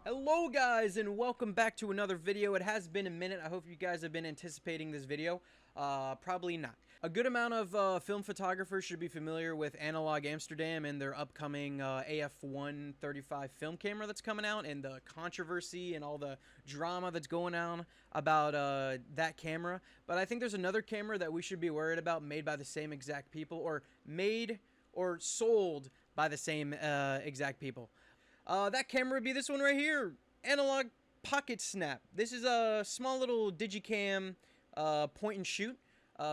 Hello guys, and welcome back to another video. It has been a minute. I hope you guys have been anticipating this video. Probably not. A good amount of film photographers should be familiar with Analogue Amsterdam and their upcoming AF-1 35 film camera that's coming out, and the controversy and all the drama that's going on about that camera. But I think there's another camera that we should be worried about, made by the same exact people, or made or sold by the same exact people. That camera would be this one right here, Analogue Pocket Snap. This is a small little digicam point and shoot.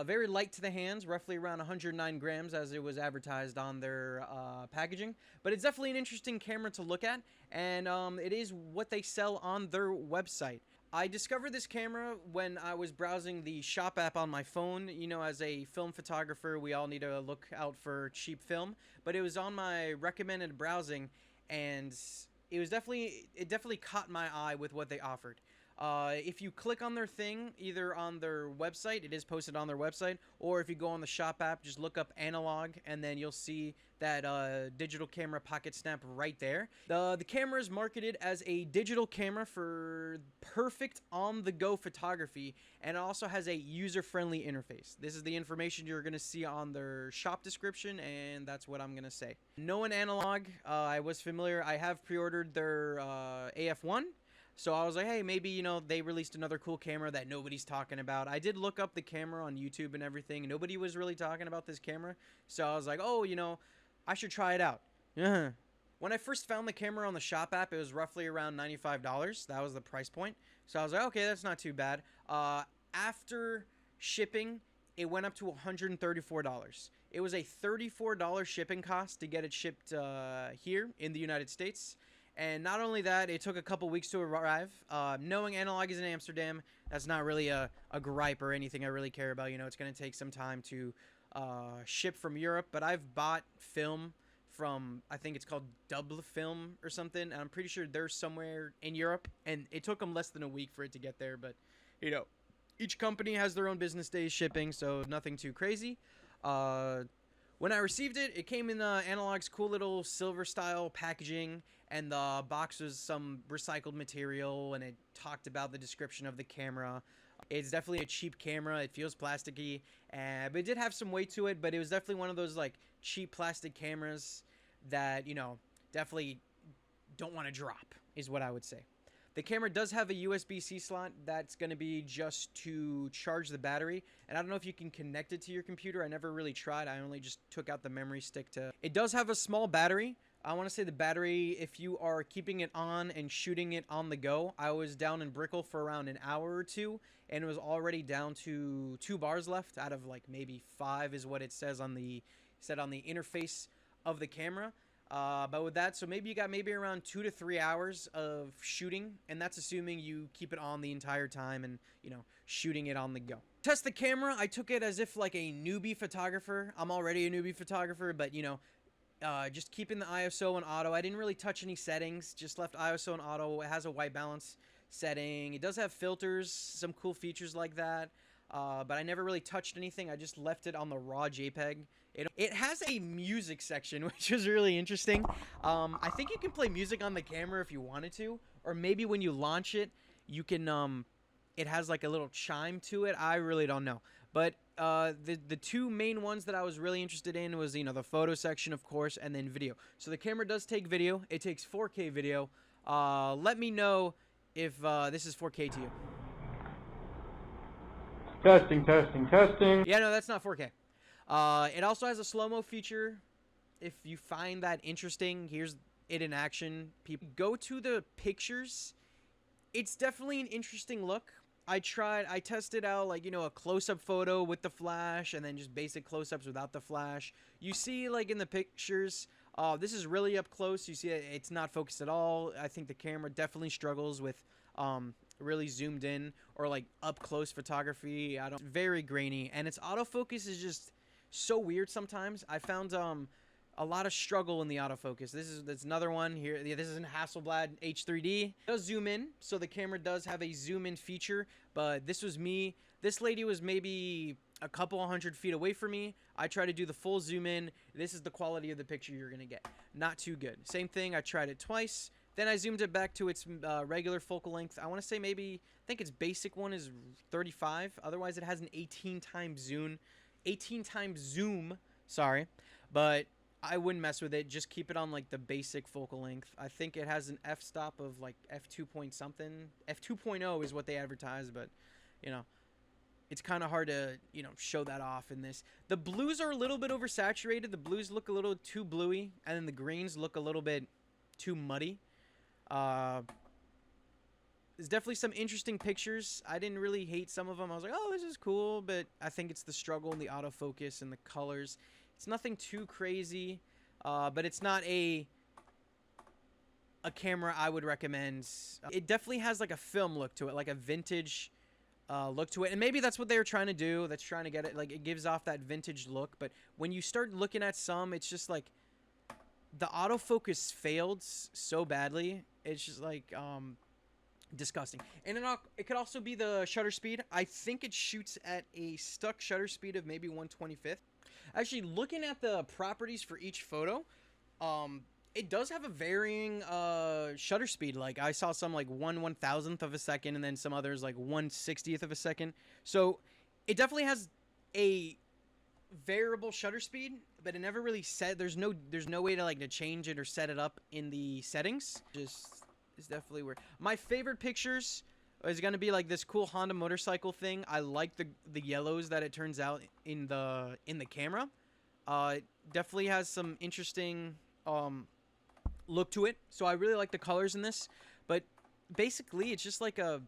Very light to the hands, roughly around 109 grams as it was advertised on their packaging. But it's definitely an interesting camera to look at, and it is what they sell on their website. I discovered this camera when I was browsing the shop app on my phone. You know, as a film photographer, we all need to look out for cheap film. But it was on my recommended browsing, and it definitely caught my eye with what they offered. If you click on their thing, either on their website, it is posted on their website, or if you go on the shop app, just look up Analogue, and then you'll see that digital camera Pocket Snap right there. The camera is marketed as a digital camera for perfect on-the-go photography, and it also has a user-friendly interface. This is the information you're going to see on their shop description, and that's what I'm going to say. Knowing Analogue, I was familiar. I have pre-ordered their AF-1. So I was like, hey, maybe, you know, they released another cool camera that nobody's talking about. I did look up the camera on YouTube and everything. Nobody was really talking about this camera. So I was like, oh, you know, I should try it out. When I first found the camera on the shop app, it was roughly around $95. That was the price point. So I was like, okay, that's not too bad. After shipping, it went up to $134. It was a $34 shipping cost to get it shipped here in the United States. And not only that, it took a couple weeks to arrive. Knowing Analogue is in Amsterdam, that's not really a gripe or anything I really care about. You know, it's going to take some time to ship from Europe. But I've bought film from, I think it's called Double Film or something. And I'm pretty sure they're somewhere in Europe. And it took them less than a week for it to get there. But, you know, each company has their own business days shipping, so nothing too crazy. When I received it, it came in Analogue's cool little silver style packaging, and the box was some recycled material, and it talked about the description of the camera. It's definitely a cheap camera. It feels plasticky, but it did have some weight to it, but it was definitely one of those like cheap plastic cameras that, you know, definitely don't want to drop, is what I would say. The camera does have a USB-C slot that's going to be just to charge the battery. And I don't know if you can connect it to your computer. I never really tried. I only just took out the memory stick to... It does have a small battery. I want to say the battery, if you are keeping it on and shooting it on the go, I was down in Brickell for around an hour or two, and it was already down to 2 bars left out of like maybe 5 is what it says on the interface of the camera. But with that, so maybe you got around 2 to 3 hours of shooting, and that's assuming you keep it on the entire time and, you know, shooting it on the go. Test the camera, I took it as if like a newbie photographer. I'm already a newbie photographer, but, you know, just keeping the ISO and auto. I didn't really touch any settings, just left ISO and auto. It has a white balance setting. It does have filters, some cool features like that. But I never really touched anything. I just left it on the raw JPEG. It has a music section, which is really interesting. I think you can play music on the camera if you wanted to, or maybe when you launch it, you can, it has like a little chime to it. I really don't know. But the two main ones that I was really interested in was, you know, the photo section, of course, and then video. So the camera does take video. It takes 4K video. Let me know if this is 4K to you. Testing, testing, testing. Yeah, no, that's not 4K. It also has a slow-mo feature. If you find that interesting, here's it in action. People go to the pictures. It's definitely an interesting look. I tested out, like, you know, a close-up photo with the flash, and then just basic close-ups without the flash. You see, like, in the pictures, this is really up close. You see it's not focused at all. I think the camera definitely struggles with really zoomed in or like up close photography. Very grainy, and its autofocus is just so weird sometimes. I found a lot of struggle in the autofocus. That's another one here. Yeah, this is an Hasselblad H3D. It does zoom in, so the camera does have a zoom in feature, but this was me. This lady was maybe a couple 100 feet away from me. I try to do the full zoom in. This is the quality of the picture you're gonna get. Not too good. Same thing, I tried it twice. Then I zoomed it back to its regular focal length. I want to say maybe, I think its basic one is 35. Otherwise, it has an 18 times zoom, sorry. But I wouldn't mess with it. Just keep it on like the basic focal length. I think it has an f-stop of like f2 point something. f2.0 is what they advertise, but you know, it's kind of hard to, you know, show that off in this. The blues are a little bit oversaturated. The blues look a little too bluey, and then the greens look a little bit too muddy. There's definitely some interesting pictures. I didn't really hate some of them. I was like, oh, this is cool, but I think it's the struggle and the autofocus and the colors. It's nothing too crazy, but it's not a camera I would recommend. It definitely has like a film look to it, like a vintage look to it, and maybe that's what they were trying to do. That's trying to get it, like, it gives off that vintage look. But when you start looking at some, it's just like the autofocus failed so badly. It's just like disgusting. And it could also be the shutter speed. I think it shoots at a stuck shutter speed of maybe 1/25. Actually, looking at the properties for each photo, it does have a varying shutter speed. Like, I saw some like 1/1000th of a second, and then some others like 1/60th of a second. So it definitely has a variable shutter speed, but it never really said there's no way to like to change it or set it up in the settings. Just is definitely weird. My favorite pictures is gonna be like this cool Honda motorcycle thing. I like the yellows that it turns out in the camera. It definitely has some interesting look to it, so I really like the colors in this. But basically, it's just like a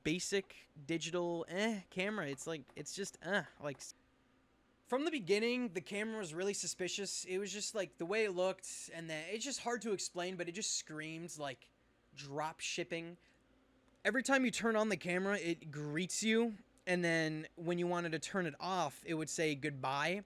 basic digital camera. It's like, it's just like. From the beginning, the camera was really suspicious. It was just like the way it looked, and then it's just hard to explain, but it just screams like drop shipping. Every time you turn on the camera, it greets you, and then when you wanted to turn it off, it would say goodbye.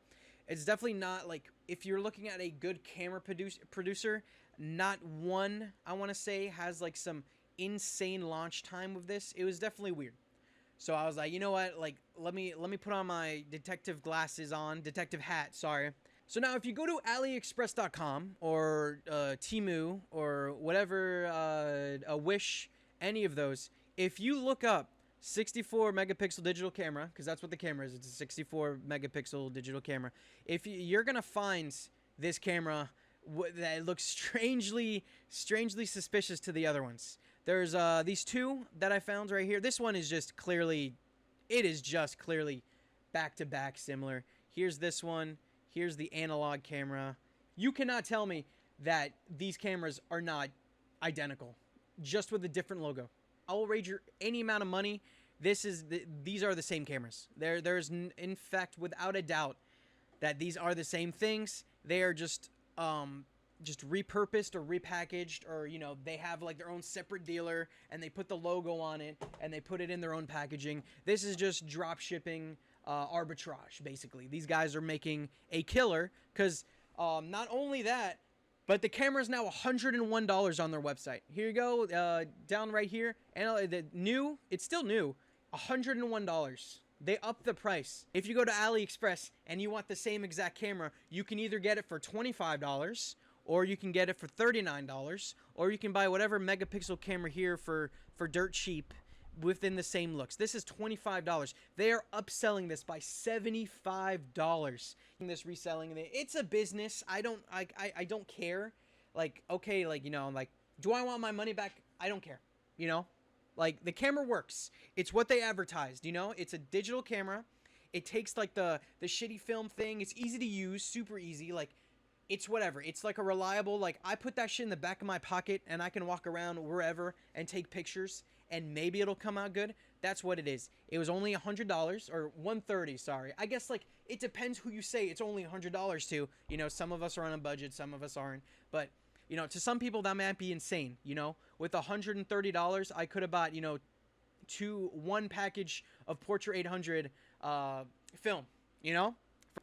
It's definitely not like, if you're looking at a good camera producer, not one, I want to say, has like some insane launch time with this. It was definitely weird. So I was like, you know what, like, let me put on my detective hat, sorry. So now if you go to AliExpress.com or Temu or whatever, Wish, any of those, if you look up 64 megapixel digital camera, because that's what the camera is, it's a 64 megapixel digital camera. If you're going to find this camera that looks strangely suspicious to the other ones. There's these two that I found right here. This one is just clearly, back-to-back similar. Here's this one. Here's the analog camera. You cannot tell me that these cameras are not identical, just with a different logo. I will wager any amount of money. These are the same cameras. There's in fact, without a doubt, that these are the same things. They are just repurposed or repackaged, or, you know, they have like their own separate dealer and they put the logo on it and they put it in their own packaging. This is just drop shipping arbitrage, basically. These guys are making a killer, because not only that, but the camera is now $101 on their website. Here you go, down right here, and it's still new, $101. They upped the price. If you go to AliExpress and you want the same exact camera, you can either get it for $25, or you can get it for $39, or you can buy whatever megapixel camera here for dirt cheap within the same looks. This is $25. They are upselling this by $75. This reselling, it's a business. I don't care. Like, okay, like, you know, like, do I want my money back? I don't care. You know, like, the camera works. It's what they advertised. You know, it's a digital camera. It takes like the shitty film thing. It's easy to use, super easy. Like, it's whatever. It's like a reliable, like, I put that shit in the back of my pocket and I can walk around wherever and take pictures, and maybe it'll come out good. That's what it is. It was only $100, or $130, sorry. I guess, like, it depends who you say it's only $100 to. You know, some of us are on a budget, some of us aren't. But, you know, to some people that might be insane, you know. With $130, I could have bought, you know, one package of Portra 800 film, you know.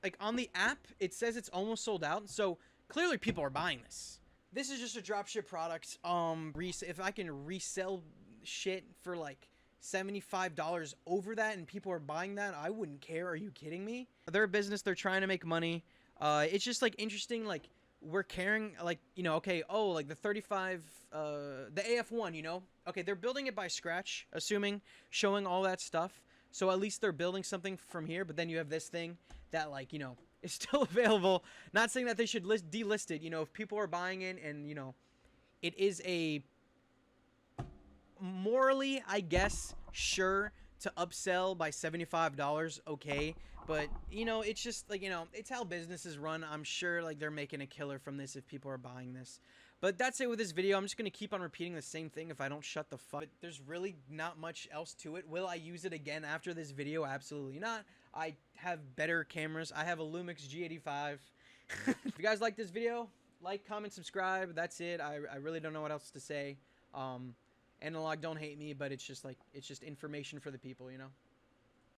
Like, on the app, it says it's almost sold out, so clearly people are buying this. This is just a dropship product. If I can resell shit for like $75 over that and people are buying that, I wouldn't care. Are you kidding me? They're a business. They're trying to make money. It's just like interesting, like, we're carrying, like, you know, okay, oh, like the 35, the AF-1, you know, okay, they're building it by scratch, assuming, showing all that stuff, so at least they're building something from here. But then you have this thing that, like, you know, is still available. Not saying that they should delist it, you know, if people are buying it, and, you know, it is a morally, I guess, sure, to upsell by $75, okay, but, you know, it's just, like, you know, it's how businesses run. I'm sure, like, they're making a killer from this if people are buying this. But that's it with this video. I'm just gonna keep on repeating the same thing if I don't shut the fuck. But there's really not much else to it. Will I use it again after this video? Absolutely not. I have better cameras. I have a Lumix G85. If you guys like this video, like, comment, subscribe. That's it. I really don't know what else to say. Analog, don't hate me, but it's just, like, it's just information for the people, you know?